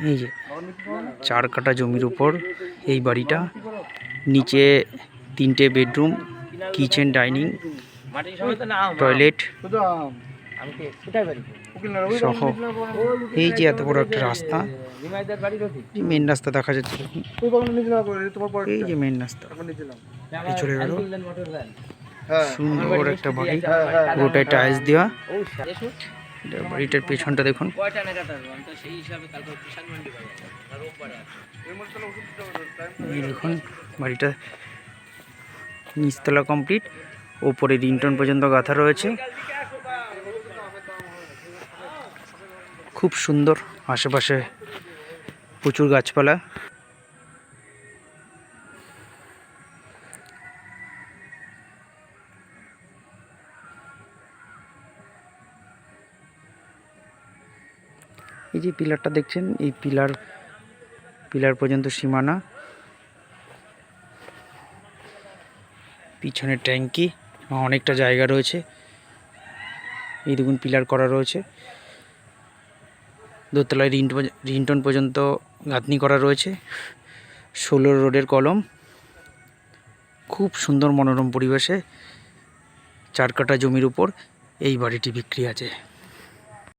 এই যে 4 কাঠা জমির উপর এই বাড়িটা। নিচে 3টে বেডরুম, কিচেন, ডাইনিং, টয়লেট সহ। এই যে এত বড় একটা রাস্তা, মেন রাস্তা দেখা যাচ্ছে। এই যে মেন রাস্তা চলে গেল। সুন্দর একটা বাড়ি, পুরোটাই টাইলস দেওয়া। বাড়িটার পেছনটা দেখুন। এই দেখুন বাড়িটা নিচতলা কমপ্লিট, ওপরে রিংটন পর্যন্ত গাঁথা রয়েছে। খুব সুন্দর, আশেপাশে প্রচুর গাছপালা। এই যে পিলারটা দেখছেন, এই পিলার পর্যন্ত সীমানা। পিছনে ট্যাঙ্কি, অনেকটা জায়গা রয়েছে। এই দেখুন পিলার করা রয়েছে। দোতলায় রিংটন পর্যন্ত গাঁথনি করা রয়েছে। 16 রোডের কলম। খুব সুন্দর মনোরম পরিবেশে 4 কাঠা জমির উপর এই বাড়িটি বিক্রি আছে।